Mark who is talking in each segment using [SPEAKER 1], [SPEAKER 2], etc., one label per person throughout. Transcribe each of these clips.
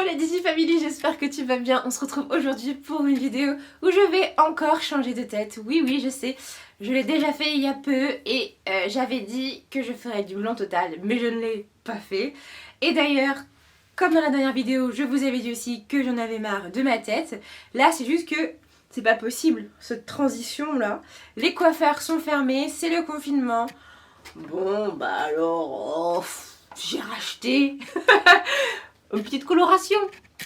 [SPEAKER 1] la Dizzy Family, j'espère que tu vas bien. On se retrouve aujourd'hui pour une vidéo où je vais encore changer de tête. Oui, je sais, je l'ai déjà fait il y a peu et j'avais dit que je ferais du blanc total, mais je ne l'ai pas fait. Et d'ailleurs, comme dans la dernière vidéo, je vous avais dit aussi que j'en avais marre de ma tête. Là, c'est juste que c'est pas possible, cette transition-là. Les coiffeurs sont fermés, c'est le confinement. Bon, bah alors, j'ai racheté une petite coloration.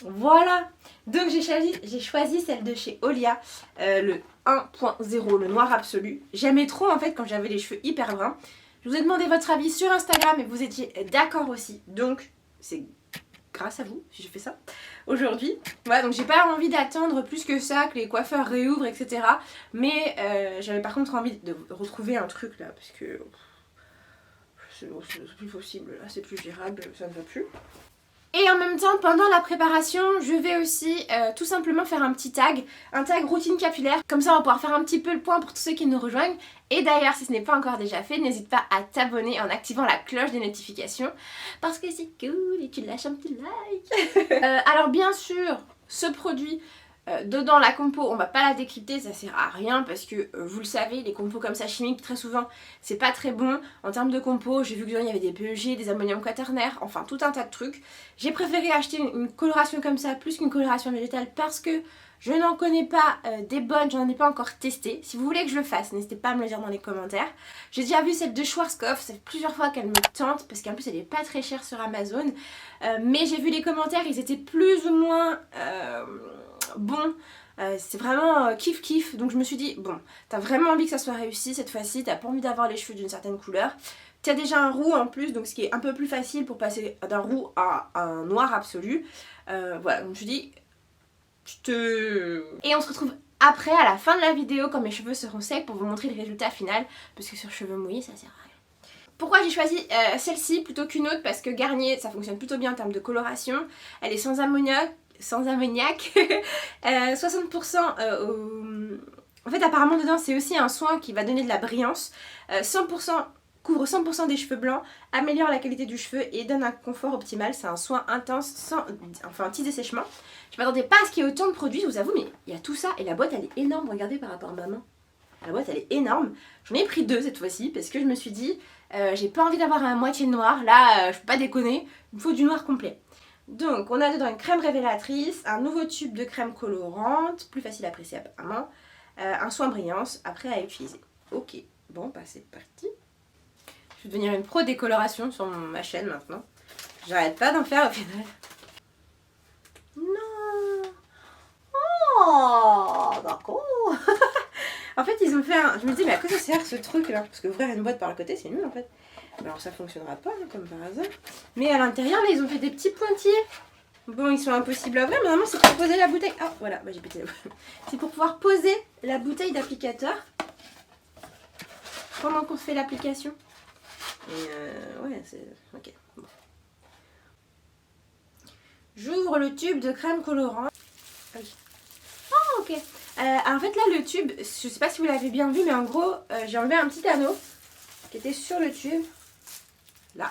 [SPEAKER 1] Voilà. Donc j'ai choisi celle de chez Olia, le 1.0, le noir absolu. J'aimais trop en fait quand j'avais les cheveux hyper bruns. Je vous ai demandé votre avis sur Instagram et vous étiez d'accord aussi. Donc c'est grâce à vous si je fais ça aujourd'hui. Voilà, donc j'ai pas envie d'attendre plus que ça, que les coiffeurs réouvrent, etc. Mais j'avais par contre envie de retrouver un truc là, parce que c'est plus possible, là c'est plus gérable, ça ne va plus. Et en même temps, pendant la préparation, je vais aussi tout simplement faire un petit tag, un tag routine capillaire. Comme ça, on va pouvoir faire un petit peu le point pour tous ceux qui nous rejoignent. Et d'ailleurs, si ce n'est pas encore déjà fait, n'hésite pas à t'abonner en activant la cloche des notifications. Parce que c'est cool et tu lâches un petit like. Alors bien sûr, ce produit... dedans la compo on va pas la décrypter, ça sert à rien parce que vous le savez, les compos comme ça chimiques très souvent c'est pas très bon. En termes de compo, j'ai vu que dedans il y avait des PEG, des ammonium quaternaire, enfin tout un tas de trucs. J'ai préféré acheter une coloration comme ça plus qu'une coloration végétale parce que je n'en connais pas des bonnes, j'en ai pas encore testé. Si vous voulez que je le fasse, n'hésitez pas à me le dire dans les commentaires. J'ai déjà vu celle de Schwarzkopf, ça fait plusieurs fois qu'elle me tente parce qu'en plus elle est pas très chère sur Amazon. Mais j'ai vu les commentaires, ils étaient plus ou moins... bon, c'est vraiment kiff, donc je me suis dit bon, t'as vraiment envie que ça soit réussi cette fois-ci, t'as pas envie d'avoir les cheveux d'une certaine couleur, t'as déjà un roux en plus, donc ce qui est un peu plus facile pour passer d'un roux à un noir absolu. Voilà, donc je me suis dit et on se retrouve après à la fin de la vidéo quand mes cheveux seront secs pour vous montrer le résultat final, parce que sur cheveux mouillés ça sert à rien. Pourquoi j'ai choisi celle-ci plutôt qu'une autre? Parce que Garnier ça fonctionne plutôt bien en termes de coloration, elle est sans ammoniac, 60% en fait apparemment dedans c'est aussi un soin qui va donner de la brillance, 100% couvre 100% des cheveux blancs, améliore la qualité du cheveu et donne un confort optimal. C'est un soin intense sans anti-dessèchement. Je m'attendais pas à ce qu'il y ait autant de produits, je vous avoue, mais il y a tout ça et la boîte elle est énorme, regardez par rapport à ma main. La boîte elle est énorme, j'en ai pris 2 cette fois-ci parce que je me suis dit j'ai pas envie d'avoir un moitié noir, là je peux pas déconner, il me faut du noir complet. Donc on a dedans une crème révélatrice, un nouveau tube de crème colorante, plus facile à presser apparemment, un soin brillance, après à utiliser. Ok, bon bah c'est parti. Je vais devenir une pro décoloration sur ma chaîne maintenant. J'arrête pas d'en faire au final. Non. Oh d'accord. En fait ils ont fait un... Je me dis mais à quoi ça sert ce truc là? Parce que ouvrir une boîte par le côté c'est nul en fait. Alors ça fonctionnera pas hein, comme par hasard. Mais à l'intérieur là ils ont fait des petits pointillés. Bon ils sont impossibles à ouvrir mais normalement c'est pour poser la bouteille. Ah voilà, bah, j'ai pété la bouteille. C'est pour pouvoir poser la bouteille d'applicateur pendant qu'on fait l'application. Et ouais c'est... ok. Bon. J'ouvre le tube de crème colorant. Oui. Oh ok. En fait là le tube, je sais pas si vous l'avez bien vu mais en gros j'ai enlevé un petit anneau qui était sur le tube. Là.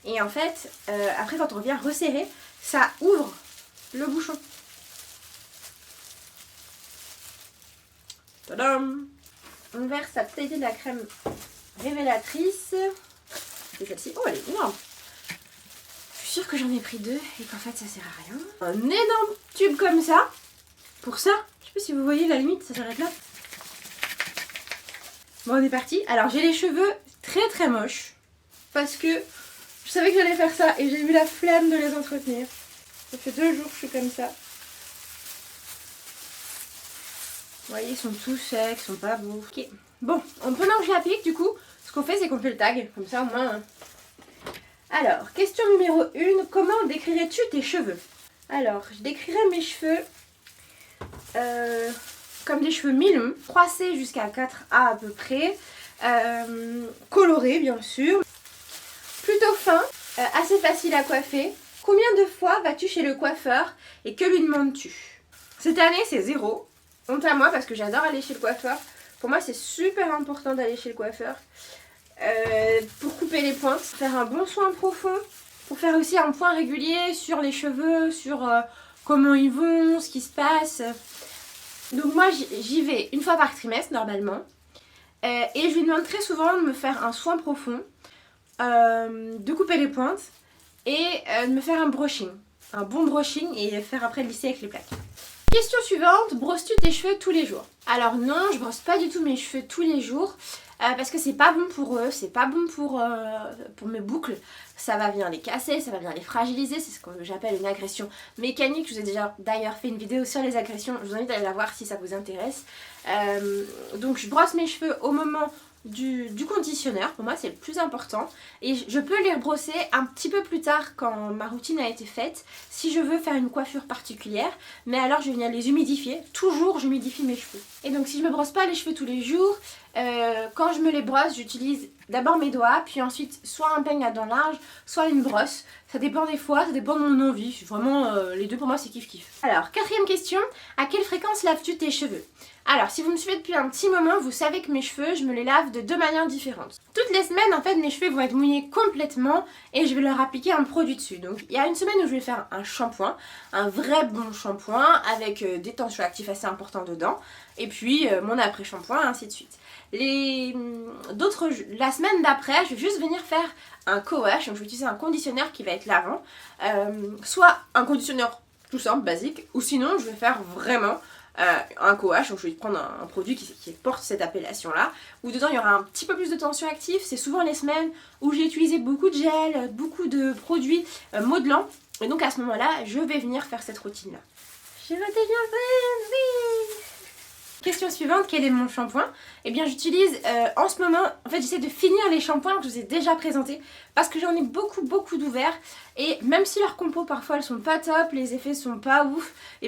[SPEAKER 1] Et en fait, après quand on vient resserrer, ça ouvre le bouchon. Tadam! On verse la totalité de la crème révélatrice. C'est celle-ci. Oh, elle est énorme! Je suis sûre que j'en ai pris 2 et qu'en fait ça sert à rien. Un énorme tube comme ça. Pour ça, je sais pas si vous voyez la limite, ça s'arrête là. Bon, on est parti. Alors j'ai les cheveux très moches. Parce que je savais que j'allais faire ça et j'ai eu la flemme de les entretenir. Ça fait 2 jours que je suis comme ça. Vous voyez, ils sont tous secs, ils sont pas beaux. Ok. Bon, pendant que je l'applique, du coup, ce qu'on fait, c'est qu'on fait le tag. Comme ça, au moins... Hein. Alors, question numéro 1. Comment décrirais-tu tes cheveux? Alors, je décrirais mes cheveux comme des cheveux mi-longs, froissés jusqu'à 4A à peu près. Colorés, bien sûr. Plutôt fin, assez facile à coiffer. Combien de fois vas-tu chez le coiffeur et que lui demandes-tu? Cette année c'est 0. Honte à moi parce que j'adore aller chez le coiffeur. Pour moi c'est super important d'aller chez le coiffeur. Pour couper les pointes, faire un bon soin profond pour faire aussi un point régulier sur les cheveux, sur comment ils vont, ce qui se passe. Donc moi j'y vais une fois par trimestre normalement. Et je lui demande très souvent de me faire un soin profond, de couper les pointes et de me faire un brushing. Un bon brushing et faire après le lisser avec les plaques. Question suivante, brosses-tu tes cheveux tous les jours? Alors non, je brosse pas du tout mes cheveux tous les jours parce que c'est pas bon pour eux, c'est pas bon pour mes boucles. Ça va venir les casser, ça va venir les fragiliser, c'est ce que j'appelle une agression mécanique. Je vous ai déjà d'ailleurs fait une vidéo sur les agressions, je vous invite à aller la voir si ça vous intéresse. Donc je brosse mes cheveux au moment du conditionneur, pour moi c'est le plus important, et je peux les rebrosser un petit peu plus tard quand ma routine a été faite si je veux faire une coiffure particulière, mais alors je vais venir les humidifier, toujours j'humidifie mes cheveux. Et donc si je me brosse pas les cheveux tous les jours, quand je me les brosse j'utilise d'abord mes doigts, puis ensuite soit un peigne à dents larges, soit une brosse, ça dépend des fois, ça dépend de mon envie, vraiment les deux pour moi c'est kiff kiff. Alors quatrième question, à quelle fréquence laves-tu tes cheveux? Alors si vous me suivez depuis un petit moment, vous savez que mes cheveux, je me les lave de deux manières différentes. Toutes les semaines en fait mes cheveux vont être mouillés complètement et je vais leur appliquer un produit dessus. Donc il y a une semaine où je vais faire un shampoing, un vrai bon shampoing avec des tensions actifs assez importants dedans, et puis mon après-shampoing, ainsi de suite. La semaine d'après, je vais juste venir faire un co-wash, donc je vais utiliser un conditionneur qui va être lavant, soit un conditionneur tout simple, basique, ou sinon je vais faire vraiment un co-wash, donc je vais prendre un produit qui porte cette appellation là, où dedans il y aura un petit peu plus de tension active. C'est souvent les semaines où j'ai utilisé beaucoup de gel, beaucoup de produits modelants, et donc à ce moment là je vais venir faire cette routine là. Je voté bien fan, oui. Question suivante, quel est mon shampoing? Eh bien j'utilise en ce moment, en fait j'essaie de finir les shampoings que je vous ai déjà présentés parce que j'en ai beaucoup d'ouverts et même si leurs compos parfois elles sont pas top, les effets sont pas ouf, et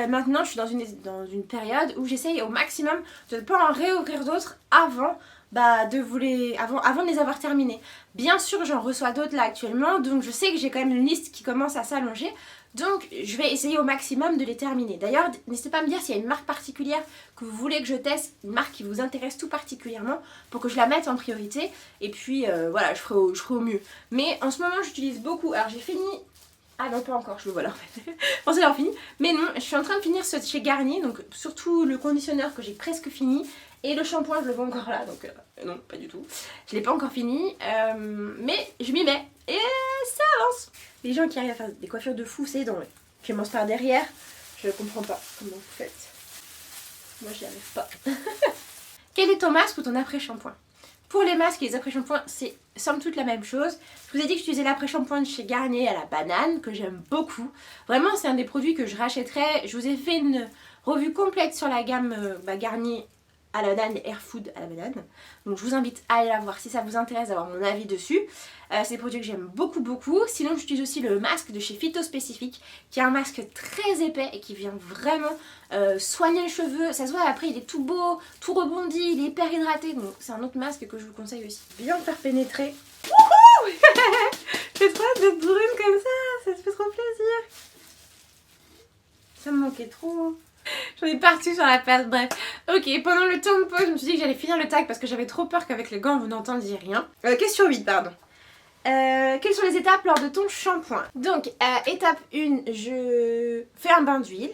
[SPEAKER 1] maintenant je suis dans une période où j'essaye au maximum de ne pas en réouvrir d'autres avant avant de les avoir terminés. Bien sûr j'en reçois d'autres là actuellement, donc je sais que j'ai quand même une liste qui commence à s'allonger. Donc je vais essayer au maximum de les terminer. D'ailleurs n'hésitez pas à me dire s'il y a une marque particulière que vous voulez que je teste, une marque qui vous intéresse tout particulièrement pour que je la mette en priorité. Et puis voilà, je ferai au mieux. Mais en ce moment j'utilise beaucoup, alors j'ai fini... Ah non pas encore, je le vois là en fait. Je pensais l'avoir fini. Mais non, je suis en train de finir ce de chez Garnier, donc surtout le conditionneur que j'ai presque fini. Et le shampoing je le vois encore là, donc non pas du tout. Je l'ai pas encore fini, mais je m'y mets et ça avance. Les gens qui arrivent à faire des coiffures de fou, c'est dans qui commencent par derrière, je comprends pas comment vous faites. Moi j'y arrive pas. Quel est ton masque ou ton après-shampoing? Pour les masques et les après-shampoings, c'est somme toute la même chose. Je vous ai dit que j'utilisais l'après-shampoing de chez Garnier à la banane, que j'aime beaucoup. Vraiment, c'est un des produits que je rachèterais. Je vous ai fait une revue complète sur la gamme Garnier à la banane et Air Food à la banane. Donc je vous invite à aller la voir si ça vous intéresse d'avoir mon avis dessus. C'est des produits que j'aime beaucoup. Sinon j'utilise aussi le masque de chez Phyto Spécifique, qui est un masque très épais et qui vient vraiment soigner les cheveux. Ça se voit après, il est tout beau, tout rebondi, il est hyper hydraté. Donc c'est un autre masque que je vous conseille aussi. Bien faire pénétrer. Wouhou. J'ai trop hâte d'être brune comme ça te fait trop plaisir. Ça me manquait trop. J'en ai partout sur la face, bref. Ok, pendant le temps de pause, je me suis dit que j'allais finir le tag parce que j'avais trop peur qu'avec les gants vous n'entendiez rien. Question 8, pardon. Quelles sont les étapes lors de ton shampoing? Donc, étape 1, je fais un bain d'huile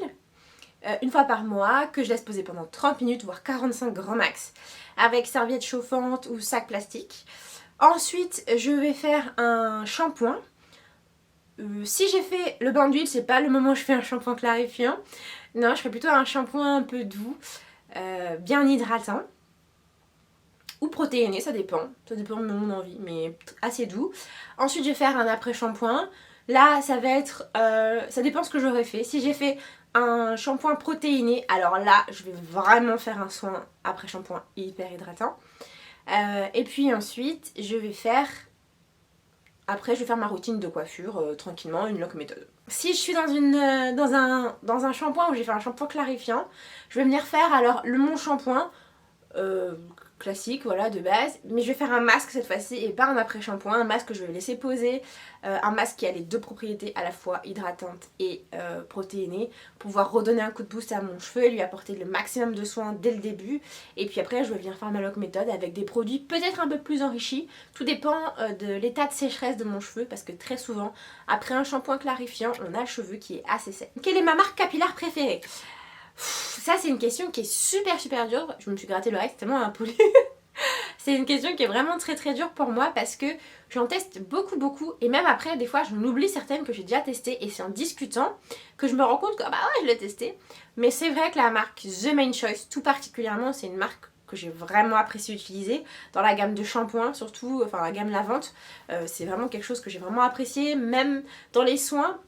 [SPEAKER 1] une fois par mois que je laisse poser pendant 30 minutes, voire 45 grands max, avec serviette chauffante ou sac plastique. Ensuite, je vais faire un shampoing. Si j'ai fait le bain d'huile, c'est pas le moment où je fais un shampoing clarifiant. Non, je ferai plutôt un shampoing un peu doux, bien hydratant. Ou protéiné, ça dépend de mon envie, mais assez doux. Ensuite, je vais faire un après-shampoing. Là, ça va être... ça dépend ce que j'aurais fait. Si j'ai fait un shampoing protéiné, alors là, je vais vraiment faire un soin après-shampoing hyper hydratant. Et puis ensuite, je vais faire... Après, je vais faire ma routine de coiffure tranquillement, une longue méthode. Si je suis dans un shampoing où j'ai fait un shampoing clarifiant, je vais venir faire alors mon shampoing classique, voilà, de base. Mais je vais faire un masque cette fois-ci et pas un après-shampoing, un masque que je vais laisser poser, un masque qui a les deux propriétés à la fois hydratante et protéinée, pour pouvoir redonner un coup de boost à mon cheveu et lui apporter le maximum de soins dès le début. Et puis après, je vais venir faire ma lock méthode avec des produits peut-être un peu plus enrichis. Tout dépend de l'état de sécheresse de mon cheveu, parce que très souvent, après un shampoing clarifiant, on a le cheveu qui est assez sec. Quelle est ma marque capillaire préférée? Ça, c'est une question qui est super dure. Je me suis gratté l'oreille, c'est tellement impoli. C'est une question qui est vraiment très dure pour moi parce que j'en teste beaucoup et même après des fois j'en oublie certaines que j'ai déjà testées et c'est en discutant que je me rends compte que bah ouais, je l'ai testé. Mais c'est vrai que la marque The Main Choice tout particulièrement, c'est une marque que j'ai vraiment apprécié utiliser dans la gamme de shampoings, surtout enfin la gamme lavante. C'est vraiment quelque chose que j'ai vraiment apprécié, même dans les soins,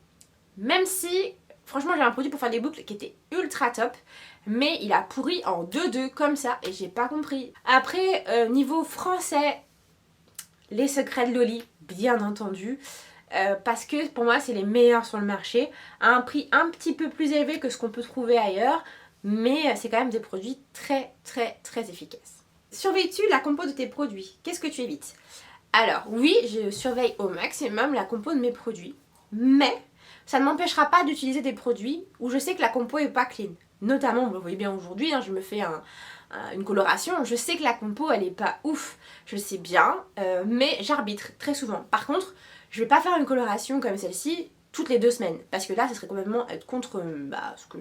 [SPEAKER 1] même si franchement j'ai un produit pour faire des boucles qui était ultra top, mais il a pourri en 2-2 comme ça et j'ai pas compris. Après niveau français, les secrets de Loli, bien entendu, parce que pour moi c'est les meilleurs sur le marché, à un prix un petit peu plus élevé que ce qu'on peut trouver ailleurs, mais c'est quand même des produits très efficaces. Surveilles-tu la compo de tes produits? Qu'est-ce que tu évites? Alors oui, je surveille au maximum la compo de mes produits, mais ça ne m'empêchera pas d'utiliser des produits où je sais que la compo est pas clean. Notamment, vous le voyez bien aujourd'hui, hein, je me fais une coloration, je sais que la compo elle est pas ouf, je sais bien, mais j'arbitre très souvent. Par contre, je vais pas faire une coloration comme celle-ci toutes les 2 semaines, parce que là, ça serait complètement être contre ce que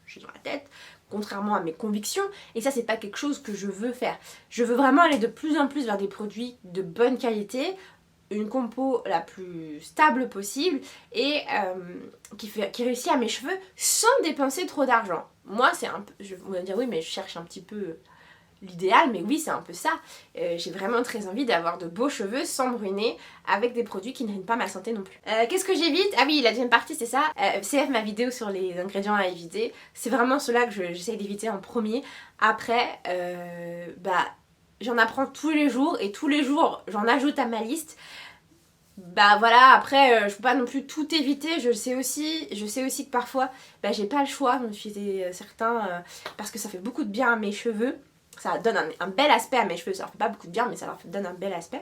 [SPEAKER 1] j'ai dans la tête, contrairement à mes convictions, et ça c'est pas quelque chose que je veux faire. Je veux vraiment aller de plus en plus vers des produits de bonne qualité, une compo la plus stable possible et qui réussit à mes cheveux sans dépenser trop d'argent. Moi c'est un peu, je vais dire oui mais je cherche un petit peu l'idéal, mais oui c'est un peu ça. J'ai vraiment très envie d'avoir de beaux cheveux sans me ruiner avec des produits qui ne ruinent pas ma santé non plus. Qu'est-ce que j'évite? Ah oui, la deuxième partie c'est ça, CF ma vidéo sur les ingrédients à éviter, c'est vraiment cela que j'essaie d'éviter en premier. Après j'en apprends tous les jours et tous les jours j'en ajoute à ma liste. Bah voilà, après je peux pas non plus tout éviter, je sais aussi que parfois j'ai pas le choix, j'en suis certain, parce que ça fait beaucoup de bien à mes cheveux, ça donne un bel aspect à mes cheveux, ça leur fait pas beaucoup de bien mais ça leur donne un bel aspect.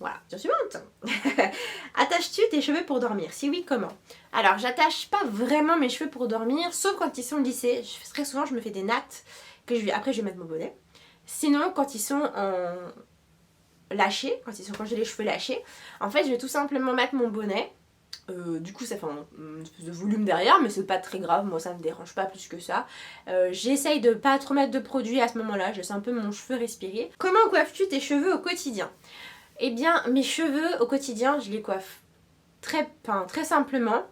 [SPEAKER 1] Voilà, question suivante. Attaches-tu tes cheveux pour dormir? Si oui, comment? Alors j'attache pas vraiment mes cheveux pour dormir, sauf quand ils sont lissés. Très souvent je me fais des nattes, après je vais mettre mon bonnet. Sinon quand ils sont en lâchés, quand j'ai les cheveux lâchés, en fait je vais tout simplement mettre mon bonnet. Du coup ça fait un espèce de volume derrière, mais c'est pas très grave, moi ça me dérange pas plus que ça. J'essaye de pas trop mettre de produits à ce moment là, je laisse un peu mon cheveu respirer. Comment coiffes-tu tes cheveux au quotidien? Eh bien mes cheveux au quotidien je les coiffe très simplement.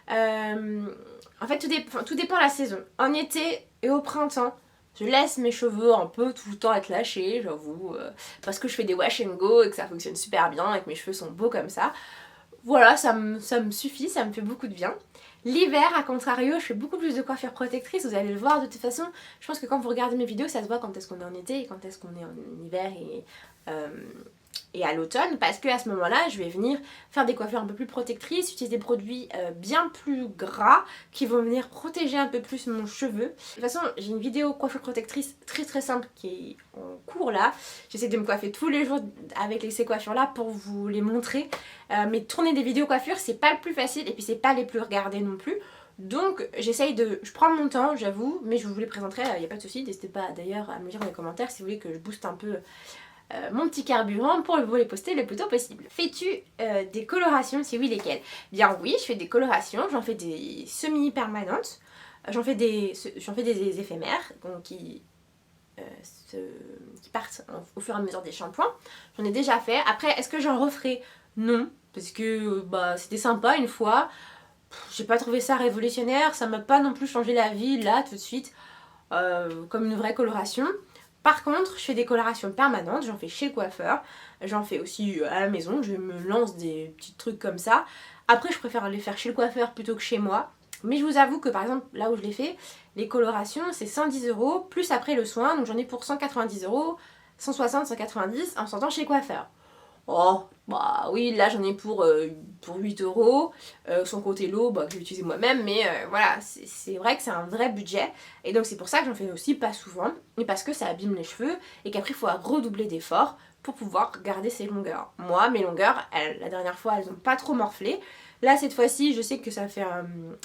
[SPEAKER 1] En fait tout dépend de la saison. En été et au printemps, je laisse mes cheveux un peu tout le temps être lâchés, j'avoue, parce que je fais des wash and go et que ça fonctionne super bien et que mes cheveux sont beaux comme ça. Voilà, ça me suffit, ça me fait beaucoup de bien. L'hiver, à contrario, je fais beaucoup plus de coiffure protectrice, vous allez le voir de toute façon. Je pense que quand vous regardez mes vidéos, ça se voit quand est-ce qu'on est en été et quand est-ce qu'on est en hiver et à l'automne, parce que à ce moment-là, je vais venir faire des coiffures un peu plus protectrices, utiliser des produits bien plus gras qui vont venir protéger un peu plus mon cheveu. De toute façon, j'ai une vidéo coiffure protectrice très simple qui est en cours là. J'essaie de me coiffer tous les jours avec ces coiffures là pour vous les montrer. Mais tourner des vidéos coiffure, c'est pas le plus facile et puis c'est pas les plus regardées non plus. Donc je prends mon temps, j'avoue, mais je vous les présenterai, il n'y a pas de souci. N'hésitez pas d'ailleurs à me dire dans les commentaires si vous voulez que je booste un peu mon petit carburant pour vous les poster le plus tôt possible. Fais-tu des colorations? Si oui, lesquelles? Bien oui, je fais des colorations, j'en fais des semi-permanentes, j'en fais des éphémères donc qui partent au fur et à mesure des shampoings. J'en ai déjà fait. Après, est-ce que j'en referai? Non, parce que c'était sympa une fois. J'ai pas trouvé ça révolutionnaire, ça m'a pas non plus changé la vie là tout de suite comme une vraie coloration. Par contre, je fais des colorations permanentes, j'en fais chez le coiffeur, j'en fais aussi à la maison, je me lance des petits trucs comme ça. Après, je préfère les faire chez le coiffeur plutôt que chez moi. Mais je vous avoue que par exemple, là où je les fais, les colorations c'est 110 € plus après le soin, donc j'en ai pour 190 €, 160, 190 en sortant chez le coiffeur. Oh, bah oui, là j'en ai pour 8 euros, sans compter l'eau que j'ai utilisé moi-même, mais voilà, c'est vrai que c'est un vrai budget, et donc c'est pour ça que j'en fais aussi pas souvent, et parce que ça abîme les cheveux, et qu'après il faut redoubler d'efforts pour pouvoir garder ses longueurs. Moi, mes longueurs, la dernière fois, elles ont pas trop morflé. Là, cette fois-ci, je sais que ça fait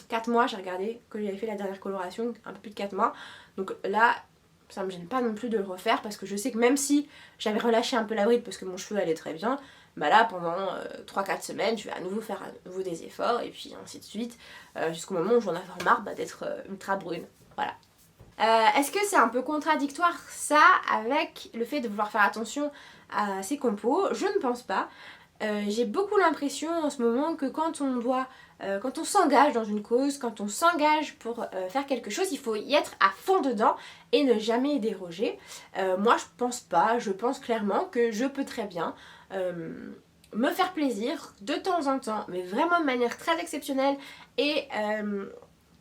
[SPEAKER 1] 4 mois, j'ai regardé, que j'avais fait la dernière coloration, un peu plus de 4 mois, donc là, ça me gêne pas non plus de le refaire parce que je sais que même si j'avais relâché un peu la bride parce que mon cheveu allait très bien, bah là pendant 3-4 semaines je vais à nouveau faire à nouveau des efforts et puis ainsi de suite jusqu'au moment où j'en avais marre d'être ultra brune. Voilà. Est-ce que c'est un peu contradictoire ça avec le fait de vouloir faire attention à ses compos? Je ne pense pas. J'ai beaucoup l'impression en ce moment que quand on s'engage dans une cause, quand on s'engage pour faire quelque chose, il faut y être à fond dedans et ne jamais y déroger. Moi je pense pas, je pense clairement que je peux très bien me faire plaisir de temps en temps, mais vraiment de manière très exceptionnelle et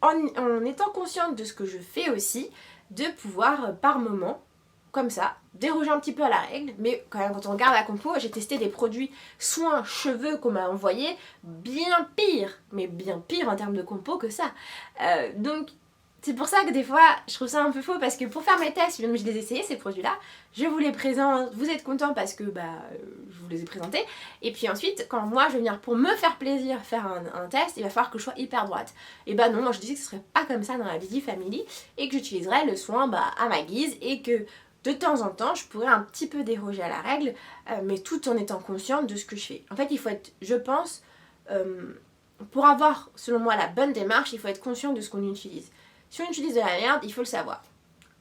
[SPEAKER 1] en étant consciente de ce que je fais aussi, de pouvoir par moment comme ça, déroger un petit peu à la règle, mais quand même quand on regarde la compo, j'ai testé des produits soins cheveux qu'on m'a envoyés bien pire, mais bien pire en termes de compo que ça. Donc c'est pour ça que des fois je trouve ça un peu faux parce que pour faire mes tests, même je les ai essayés ces produits-là, je vous les présente, vous êtes contents parce que je vous les ai présentés, et puis ensuite quand moi je vais venir pour me faire plaisir faire un test, il va falloir que je sois hyper droite. Et bah non, moi je disais que ce serait pas comme ça dans la Busy Family et que j'utiliserais le soin à ma guise et que de temps en temps, je pourrais un petit peu déroger à la règle, mais tout en étant consciente de ce que je fais. En fait, il faut être, je pense, pour avoir, selon moi, la bonne démarche, il faut être conscient de ce qu'on utilise. Si on utilise de la merde, il faut le savoir.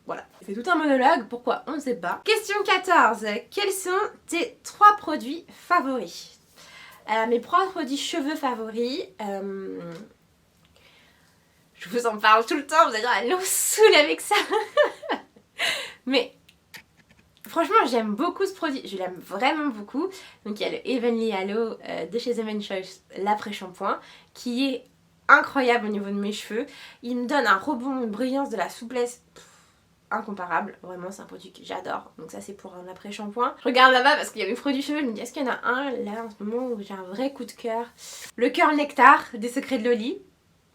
[SPEAKER 1] Voilà. C'est tout un monologue, pourquoi on ne sait pas. Question 14. Quels sont tes 3 produits favoris? Mes 3 produits cheveux favoris, je vous en parle tout le temps, vous allez dire, elle nous saoule avec ça. Mais franchement, j'aime beaucoup ce produit, je l'aime vraiment beaucoup. Donc il y a le Heavenly Halo de chez The Men Choice, l'après-shampoing, qui est incroyable au niveau de mes cheveux. Il me donne un rebond, une brillance, de la souplesse incomparable. Vraiment, c'est un produit que j'adore. Donc ça, c'est pour un après-shampoing. Je regarde là-bas parce qu'il y a mes produits cheveux, je me dis, est-ce qu'il y en a un là en ce moment où j'ai un vrai coup de cœur? Le cœur nectar des Secrets de Loli.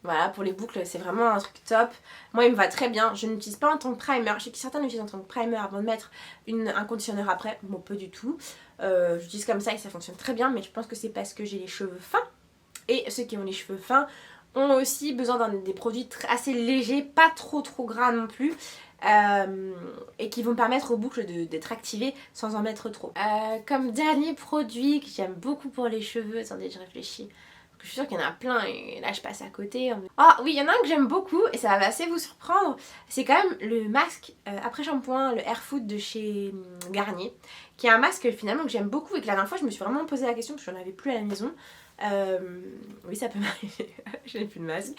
[SPEAKER 1] Voilà, pour les boucles, c'est vraiment un truc top. Moi, il me va très bien. Je n'utilise pas en tant que primer. Je sais que certains l'utilisent en tant que primer avant de mettre un conditionneur après. Bon, pas du tout. J'utilise comme ça et ça fonctionne très bien. Mais je pense que c'est parce que j'ai les cheveux fins. Et ceux qui ont les cheveux fins ont aussi besoin des produits assez légers, pas trop gras non plus. Et qui vont permettre aux boucles d'être activées sans en mettre trop. Comme dernier produit que j'aime beaucoup pour les cheveux, attendez, je réfléchis. Je suis sûre qu'il y en a plein et là je passe à côté. Ah oui, il y en a un que j'aime beaucoup et ça va assez vous surprendre. C'est quand même le masque après shampoing, le Air Food de chez Garnier, qui est un masque finalement que j'aime beaucoup et que la dernière fois je me suis vraiment posé la question parce que j'en avais plus à la maison. Oui, ça peut m'arriver, j'avais plus de masque.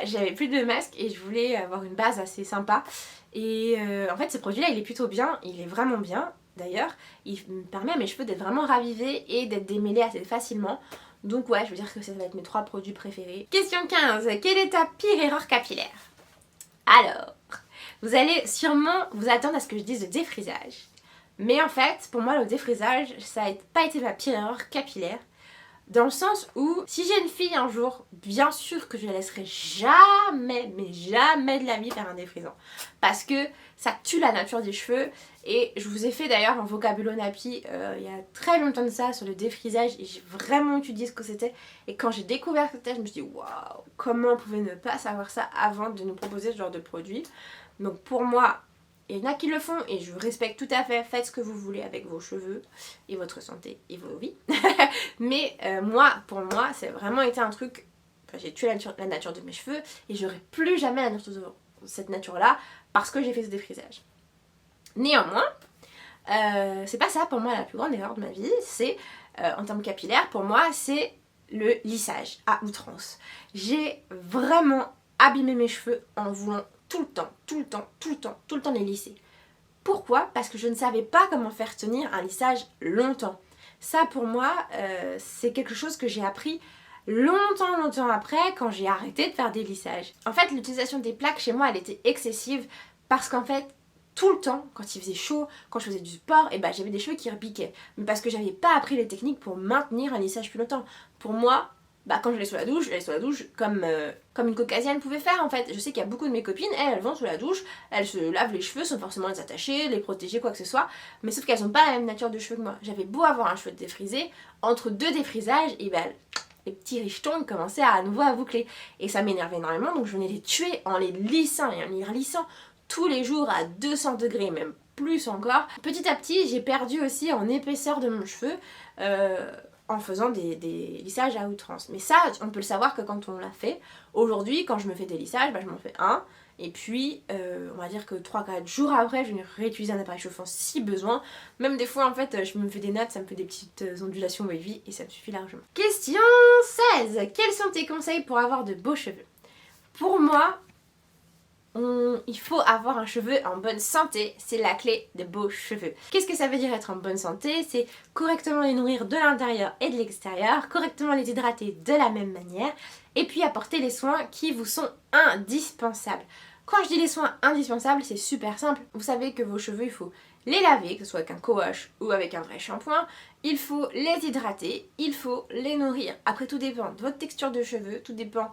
[SPEAKER 1] J'avais plus de masque et je voulais avoir une base assez sympa. Et en fait ce produit là il est plutôt bien, il est vraiment bien. D'ailleurs, il me permet à mes cheveux d'être vraiment ravivés et d'être démêlés assez facilement. Donc ouais, je veux dire que ça va être mes 3 produits préférés. Question 15. Quelle est ta pire erreur capillaire? Alors, vous allez sûrement vous attendre à ce que je dise le défrisage. Mais en fait, pour moi, le défrisage, ça n'a pas été ma pire erreur capillaire. Dans le sens où, si j'ai une fille un jour, bien sûr que je la laisserai jamais, mais jamais de la vie faire un défrisant. Parce que ça tue la nature des cheveux. Et je vous ai fait d'ailleurs un vocabulaire nappy il y a très longtemps de ça sur le défrisage. Et j'ai vraiment étudié ce que c'était. Et quand j'ai découvert ce que c'était, je me suis dit waouh, comment on pouvait ne pas savoir ça avant de nous proposer ce genre de produit. Donc pour moi, il y en a qui le font et je respecte tout à fait, faites ce que vous voulez avec vos cheveux et votre santé et vos vies. Mais pour moi, c'est vraiment été un truc, enfin, j'ai tué la nature de mes cheveux et j'aurai plus jamais cette nature-là parce que j'ai fait ce défrisage. Néanmoins, c'est pas ça pour moi la plus grande erreur de ma vie, c'est en termes capillaires, pour moi, c'est le lissage à outrance. J'ai vraiment abîmé mes cheveux en voulant tout le temps les lisser. Pourquoi? Parce que je ne savais pas comment faire tenir un lissage longtemps. Ça pour moi, c'est quelque chose que j'ai appris longtemps après quand j'ai arrêté de faire des lissages. En fait, l'utilisation des plaques chez moi, elle était excessive parce qu'en fait, tout le temps, quand il faisait chaud, quand je faisais du sport, et bah j'avais des cheveux qui repiquaient. Mais parce que j'avais pas appris les techniques pour maintenir un lissage plus longtemps. Pour moi, bah quand j'allais sous la douche, comme une caucasienne pouvait faire en fait. Je sais qu'il y a beaucoup de mes copines, elles vont sous la douche, elles se lavent les cheveux sans forcément les attacher, les protéger, quoi que ce soit. Mais sauf qu'elles ont pas la même nature de cheveux que moi. J'avais beau avoir un cheveu défrisé, entre 2 défrisages, et bah les petits richetons ils commençaient à nouveau à boucler. Et ça m'énervait énormément, donc je venais les tuer en les lissant et en les relissant tous les jours à 200 degrés, même plus encore. Petit à petit, j'ai perdu aussi en épaisseur de mon cheveu en faisant des lissages à outrance. Mais ça, on peut le savoir que quand on l'a fait. Aujourd'hui, quand je me fais des lissages, bah, je m'en fais un. Et puis, on va dire que 3-4 jours après, je vais réutiliser un appareil chauffant si besoin. Même des fois, en fait, je me fais des nattes, ça me fait des petites ondulations wavy et ça me suffit largement. Question 16. Quels sont tes conseils pour avoir de beaux cheveux? Pour moi, il faut avoir un cheveu en bonne santé, c'est la clé de beaux cheveux. Qu'est-ce que ça veut dire être en bonne santé? C'est correctement les nourrir de l'intérieur et de l'extérieur, correctement les hydrater de la même manière, et puis apporter les soins qui vous sont indispensables. Quand je dis les soins indispensables, c'est super simple. Vous savez que vos cheveux, il faut les laver, que ce soit avec un co-wash ou avec un vrai shampoing. Il faut les hydrater, il faut les nourrir. Après, tout dépend de votre texture de cheveux, tout dépend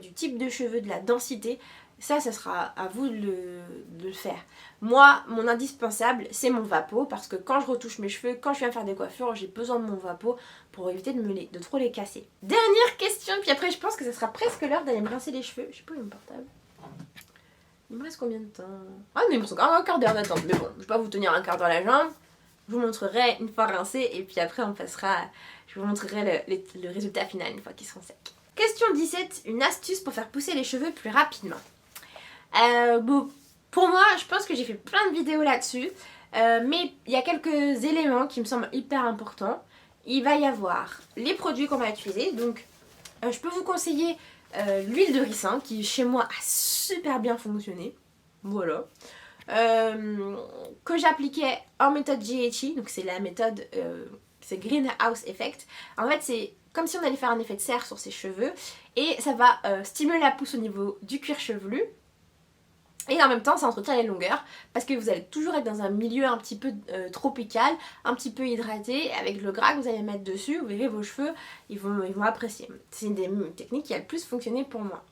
[SPEAKER 1] du type de cheveux, de la densité. Ça sera à vous de le faire. Moi, mon indispensable, c'est mon vapeau, parce que quand je retouche mes cheveux, quand je viens faire des coiffures, j'ai besoin de mon vapeau pour éviter de trop les casser. Dernière question, puis après je pense que ça sera presque l'heure d'aller me rincer les cheveux. Je sais pas où est mon portable. Il me reste combien de temps? Ah mais il me reste encore un quart d'heure d'attente, mais bon, je vais pas vous tenir un quart dans la jambe. Je vous montrerai une fois rincé, et puis après on passera, je vous montrerai le résultat final une fois qu'ils seront secs. Question 17, une astuce pour faire pousser les cheveux plus rapidement. Bon, pour moi, je pense que j'ai fait plein de vidéos là-dessus, mais il y a quelques éléments qui me semblent hyper importants. Il va y avoir les produits qu'on va utiliser, donc je peux vous conseiller l'huile de ricin qui chez moi a super bien fonctionné, voilà, que j'appliquais en méthode GHI, donc c'est la méthode, c'est Greenhouse Effect. En fait c'est comme si on allait faire un effet de serre sur ses cheveux, et ça va stimuler la pousse au niveau du cuir chevelu. Et en même temps ça entretient les longueurs, parce que vous allez toujours être dans un milieu un petit peu tropical, un petit peu hydraté. Avec le gras que vous allez mettre dessus, vous verrez vos cheveux, ils vont apprécier. C'est une des techniques qui a le plus fonctionné pour moi.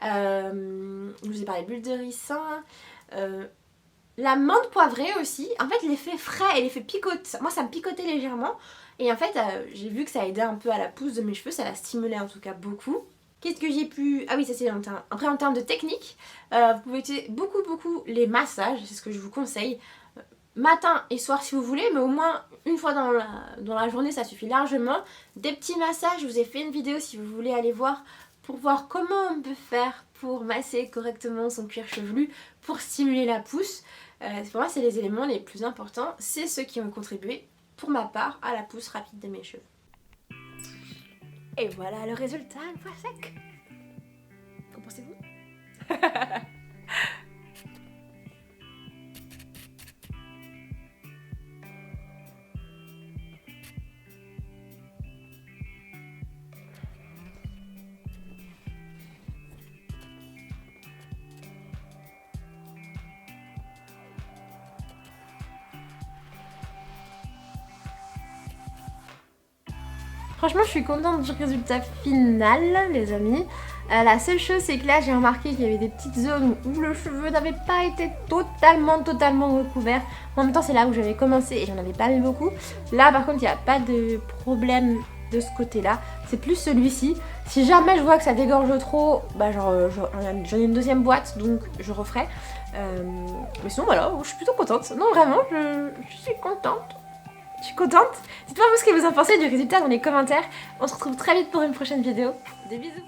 [SPEAKER 1] Je vous ai parlé de l'huile de ricin, la menthe poivrée aussi. En fait l'effet frais et l'effet picote, moi ça me picotait légèrement. Et en fait j'ai vu que ça aidait un peu à la pousse de mes cheveux, ça la stimulait en tout cas beaucoup. Qu'est-ce que j'ai pu... Ah oui, ça c'est après en termes de technique, vous pouvez utiliser beaucoup les massages, c'est ce que je vous conseille. Matin et soir si vous voulez, mais au moins une fois dans la journée ça suffit largement. Des petits massages, je vous ai fait une vidéo si vous voulez aller voir, pour voir comment on peut faire pour masser correctement son cuir chevelu, pour stimuler la pousse. Pour moi c'est les éléments les plus importants, c'est ceux qui ont contribué pour ma part à la pousse rapide de mes cheveux. Et voilà le résultat une fois sec. Qu'en pensez-vous? Franchement je suis contente du résultat final les amis. La seule chose c'est que là j'ai remarqué qu'il y avait des petites zones où le cheveu n'avait pas été totalement recouvert. En même temps c'est là où j'avais commencé et j'en avais pas mis beaucoup. Là par contre il n'y a pas de problème de ce côté là, c'est plus celui-ci. Si jamais je vois que ça dégorge trop, bah j'en ai une deuxième boîte donc je referai. Mais sinon voilà, je suis plutôt contente. Non vraiment je suis contente. Je suis contente. Dites-moi vous ce que vous en pensez du résultat dans les commentaires. On se retrouve très vite pour une prochaine vidéo. Des bisous.